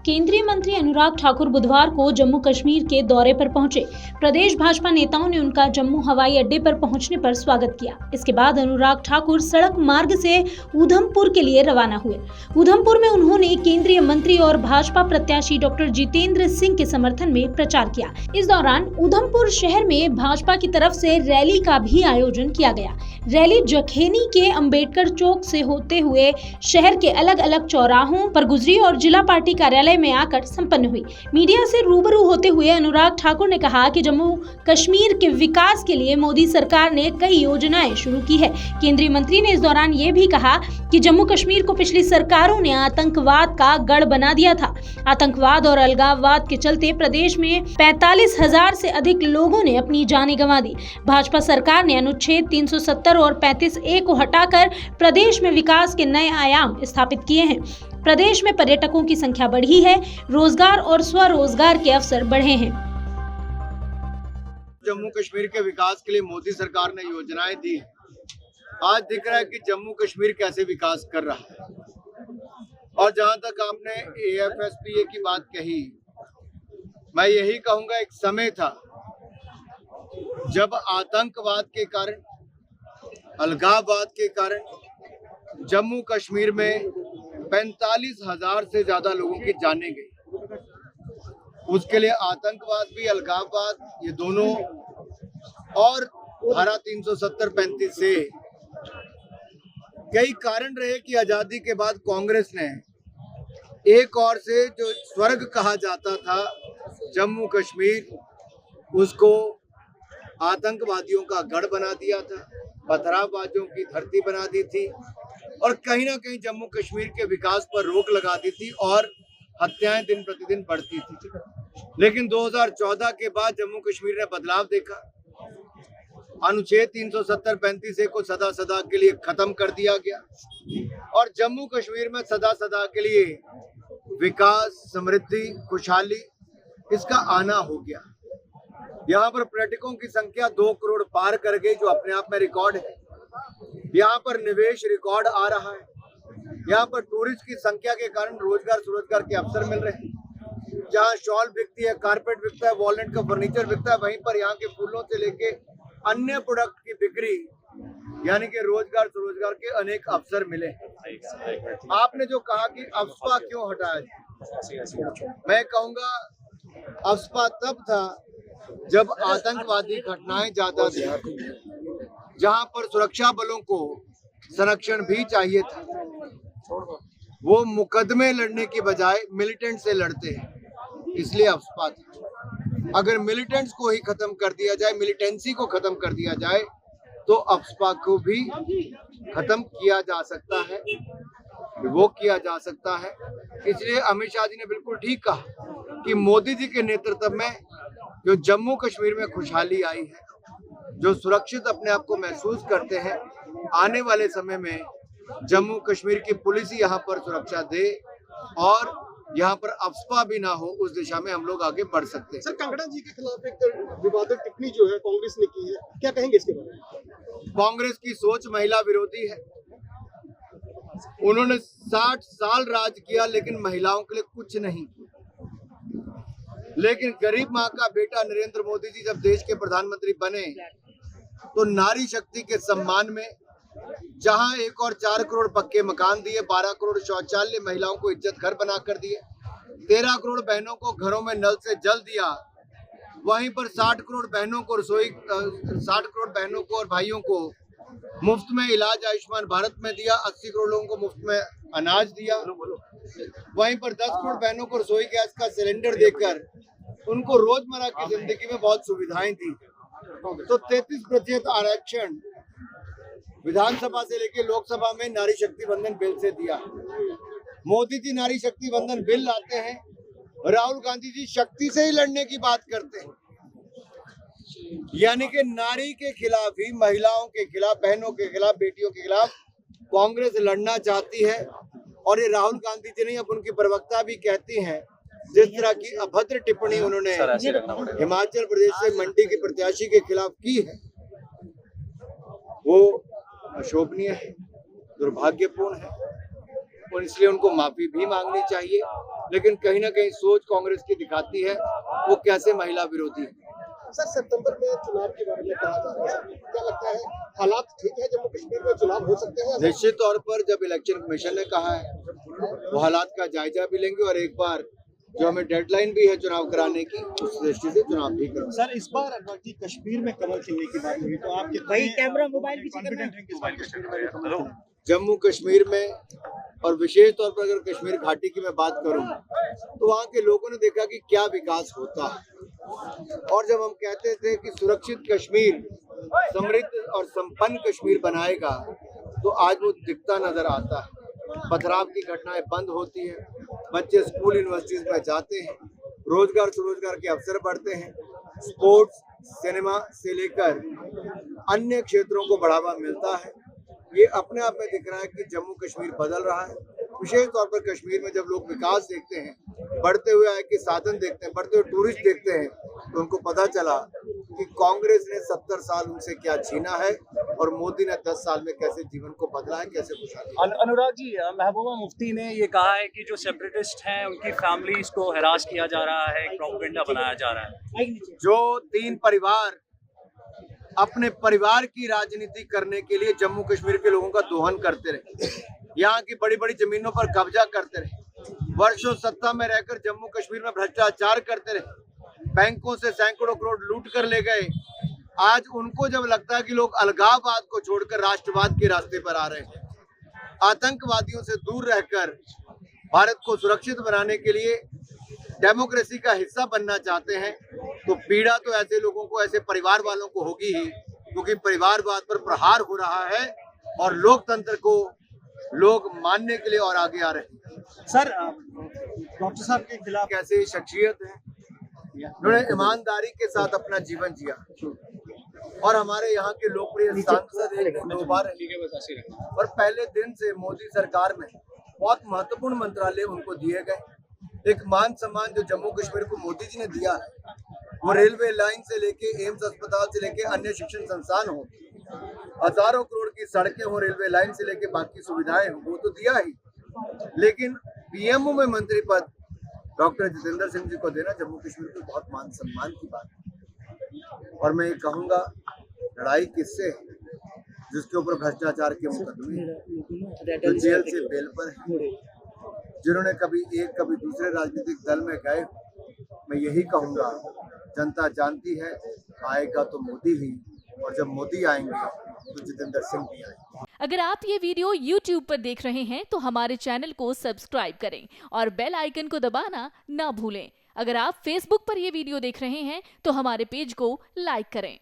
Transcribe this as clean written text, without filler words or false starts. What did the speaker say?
केंद्रीय मंत्री अनुराग ठाकुर बुधवार को जम्मू कश्मीर के दौरे पर पहुंचे। प्रदेश भाजपा नेताओं ने उनका जम्मू हवाई अड्डे पर पहुंचने पर स्वागत किया। इसके बाद अनुराग ठाकुर सड़क मार्ग से उधमपुर के लिए रवाना हुए। उधमपुर में उन्होंने केंद्रीय मंत्री और भाजपा प्रत्याशी डॉक्टर जितेंद्र सिंह के समर्थन में प्रचार किया। इस दौरान उधमपुर शहर में भाजपा की तरफ से रैली का भी आयोजन किया गया। रैली जखेनी के अंबेडकर चौक से होते हुए शहर के अलग अलग चौराहों पर गुजरी और जिला पार्टी कार्यालय में आकर संपन्न हुई। मीडिया से रूबरू होते हुए अनुराग ठाकुर ने कहा कि जम्मू कश्मीर के विकास के लिए मोदी सरकार ने कई योजनाएं शुरू की है। केंद्रीय मंत्री ने इस दौरान ये भी कहा कि जम्मू कश्मीर को पिछली सरकारों ने आतंकवाद का गढ़ बना दिया था। आतंकवाद और अलगाववाद के चलते प्रदेश में 45,000 से अधिक लोगों ने अपनी जानें गंवा दी। भाजपा सरकार ने अनुच्छेद 370 और 35A को हटाकर प्रदेश में विकास के नए आयाम स्थापित किए हैं। प्रदेश में पर्यटकों की संख्या बढ़ी है, रोजगार और स्वरोजगार के अवसर बढ़े हैं। जम्मू कश्मीर के विकास के लिए मोदी सरकार ने योजनाएं दी। आज दिख रहा है कि जम्मू कश्मीर कैसे विकास कर रहा है। और जहां तक आपने AFSPA की बात कही, मैं यही कहूंगा, एक समय था जब आतंकवाद के कारण, अलगाववाद के कारण जम्मू कश्मीर में 45,000 से ज्यादा लोगों की जानें गई। उसके लिए आतंकवाद भी, अलगाववाद, ये दोनों, और धारा 370-35 से कई कारण रहे कि आजादी के बाद कांग्रेस ने एक और से जो स्वर्ग कहा जाता था जम्मू कश्मीर, उसको आतंकवादियों का गढ़ बना दिया था, पथरावबाजों की धरती बना दी थी और कहीं ना कहीं जम्मू कश्मीर के विकास पर रोक लगा दी थी और हत्याएं दिन प्रतिदिन बढ़ती थी। लेकिन 2014 के बाद जम्मू कश्मीर ने बदलाव देखा। अनुच्छेद 370-35 को सदा सदा के लिए खत्म कर दिया गया और जम्मू कश्मीर में सदा सदा के लिए विकास, समृद्धि, खुशहाली, इसका आना हो गया। यहाँ पर पर्यटकों की संख्या 2 करोड़ पार कर गई, जो अपने आप में रिकॉर्ड है। यहाँ पर निवेश रिकॉर्ड आ रहा है। यहाँ पर टूरिस्ट की संख्या के कारण रोजगार, स्वरोजगार के अवसर मिल रहे हैं। जहाँ शॉल बिकती है, कारपेट बिकता है, वॉलनट का फर्नीचर बिकता है, वहीं पर यहाँ के फूलों से लेके अन्य प्रोडक्ट की बिक्री, यानी कि रोजगार, स्वरोजगार के अनेक अवसर मिले। आपने जो कहा कि अफस्पा क्यों हटाया, मैं कहूँगा अफस्पा तब था जब आतंकवादी घटनाएं ज्यादा थी, जहां पर सुरक्षा बलों को संरक्षण भी चाहिए था। वो मुकदमे लड़ने की बजाय मिलिटेंट से लड़ते हैं, इसलिए अफस्पा था। अगर मिलिटेंट्स को ही खत्म कर दिया जाए, मिलिटेंसी को खत्म कर दिया जाए, तो अफस्पा को भी खत्म किया जा सकता है, वो किया जा सकता है। इसलिए अमित शाह जी ने बिल्कुल ठीक कहा कि मोदी जी के नेतृत्व में जो जम्मू कश्मीर में खुशहाली आई है, जो सुरक्षित अपने आप को महसूस करते हैं, आने वाले समय में जम्मू कश्मीर की पुलिस ही यहाँ पर सुरक्षा दे और यहाँ पर अफस्पा भी ना हो, उस दिशा में हम लोग आगे बढ़ सकते हैं। सर, कांगड़ा जी के खिलाफ एक विवादित टिप्पणी जो है कांग्रेस ने की है, क्या कहेंगे इसके बारे में? कांग्रेस की सोच महिला विरोधी है। उन्होंने 60 साल राज किया लेकिन महिलाओं के लिए कुछ नहीं किया। लेकिन गरीब माँ का बेटा नरेंद्र मोदी जी जब देश के प्रधानमंत्री बने तो नारी शक्ति के सम्मान में जहां 1 और 4 करोड़ पक्के मकान दिए, 12 करोड़ शौचालय, महिलाओं को इज्जत घर बना कर दिए, 13 करोड़ बहनों को घरों में नल से जल दिया, वहीं पर 60 करोड़ बहनों को 60 करोड़ बहनों को और भाइयों को मुफ्त में इलाज आयुष्मान भारत में दिया, 80 करोड़ लोगों को मुफ्त में अनाज दिया, वहीं पर 10 करोड़ बहनों को रसोई गैस का सिलेंडर देकर उनको रोजमर्रा की जिंदगी में बहुत सुविधाएं दी। तो 33% आरक्षण विधानसभा से लेकर लोकसभा में नारी शक्ति बंधन बिल से दिया। मोदी जी नारी शक्ति बंधन बिल लाते हैं, राहुल गांधी जी शक्ति से ही लड़ने की बात करते हैं, यानी कि नारी के खिलाफ ही, महिलाओं के खिलाफ, बहनों के खिलाफ, बेटियों के खिलाफ कांग्रेस लड़ना चाहती है। और ये राहुल गांधी जी नहीं, अब उनकी प्रवक्ता भी कहती हैं, जिस तरह की अभद्र टिप्पणी उन्होंने हिमाचल प्रदेश से मंडी के प्रत्याशी के खिलाफ की है, वो अशोभनीय है, दुर्भाग्यपूर्ण है और इसलिए उनको माफी भी मांगनी चाहिए। लेकिन कहीं ना कहीं सोच कांग्रेस की दिखाती है वो कैसे महिला विरोधी है। सर सितंबर में चुनाव के बारे में कहा जा रहा है, क्या लगता है हालात ठीक है जम्मू कश्मीर में चुनाव हो सकते हैं? निश्चित तौर पर जब इलेक्शन कमीशन ने कहा है वो हालात का जायजा भी लेंगे और एक बार जो हमें डेडलाइन भी है चुनाव कराने की उस दृष्टि से चुनाव भी करेंगे। सर इस बार अनुराग जी कश्मीर में कमल खिलने की बात हुई तो आप भाई कैमरा मोबाइल भी कॉन्फिडेंट हैं कि इस बार कश्मीर में कमल खिलेगा? जम्मू कश्मीर में और विशेष तौर पर अगर कश्मीर घाटी की मैं बात करूं तो वहाँ के लोगों ने देखा कि क्या विकास होता है और जब हम कहते थे कि सुरक्षित कश्मीर समृद्ध और संपन्न कश्मीर बनाएगा तो आज वो दिखता नजर आता है। पथराव की घटनाएं बंद होती है, बच्चे स्कूल यूनिवर्सिटीज में जाते हैं, रोजगार स्वरोजगार के अवसर बढ़ते हैं, स्पोर्ट्स सिनेमा से लेकर अन्य क्षेत्रों को बढ़ावा मिलता है। ये अपने आप में दिख रहा है कि जम्मू कश्मीर बदल रहा है। विशेष तौर पर कश्मीर में जब लोग विकास देखते हैं, बढ़ते हुए आय के साधन देखते हैं, बढ़ते हुए टूरिस्ट देखते हैं तो उनको पता चला कि कांग्रेस ने 70 साल उनसे क्या छीना है और मोदी ने 10 साल में कैसे जीवन को बदला है, कैसे खुशहाली। अनुराग जी, महबूबा मुफ्ती ने ये कहा है कि जो सेपरेटिस्ट हैं उनकी फैमिलीज को हरास किया जा रहा है, प्रोपेगेंडा बनाया जा रहा है। जो 3 परिवार अपने परिवार की राजनीति करने के लिए जम्मू कश्मीर के लोगों का दोहन करते रहे, यहाँ की बड़ी बड़ी जमीनों पर कब्जा करते रहे, वर्षों सत्ता में रहकर जम्मू कश्मीर में भ्रष्टाचार करते रहे, बैंकों से सैकड़ों करोड़ लूट कर ले गए। आज उनको जब लगता है कि लोग अलगाववाद को छोड़कर राष्ट्रवाद के रास्ते पर आ रहे हैं, आतंकवादियों से दूर रहकर भारत को सुरक्षित बनाने के लिए डेमोक्रेसी का हिस्सा बनना चाहते हैं, तो पीड़ा तो ऐसे लोगों को, ऐसे परिवार वालों को होगी ही, क्योंकि परिवारवाद पर प्रहार हो रहा है और लोकतंत्र को लोग मानने के लिए और आगे आ रहे हैं। सर डॉक्टर साहब के खिलाफ कैसे शख्सियत है, उन्होंने ईमानदारी के साथ अपना जीवन जिया और हमारे यहाँ के लोकप्रिय सांसद एक 2 बार और पहले दिन से मोदी सरकार में बहुत महत्वपूर्ण मंत्रालय उनको दिए गए। एक मान सम्मान जो जम्मू कश्मीर को मोदी जी ने दिया है, वो रेलवे लाइन से लेके एम्स अस्पताल से लेके अन्य शिक्षण संस्थान हो, हजारों करोड़ की सड़कें हो, रेलवे लाइन से लेके बाकी सुविधाएं हो, वो तो दिया ही, लेकिन पीएमओ में मंत्री पद डॉक्टर जितेंद्र सिंह जी को देना जम्मू कश्मीर को बहुत मान सम्मान की बात है। और मैं ये कहूँगा, लड़ाई किससे है? जिसके ऊपर भ्रष्टाचार के मुकदमे, जो जेल से बेल पर है, जिन्होंने कभी एक कभी दूसरे राजनीतिक दल में गए। मैं यही कहूँगा, जनता जानती है आएगा तो मोदी ही, और जब मोदी आएंगे तो जितेंद्र सिंह भी आएंगे। अगर आप ये वीडियो YouTube पर देख रहे हैं तो हमारे चैनल को सब्सक्राइब करें और बेल आइकन को दबाना ना भूलें। अगर आप Facebook पर ये वीडियो देख रहे हैं तो हमारे पेज को लाइक करें।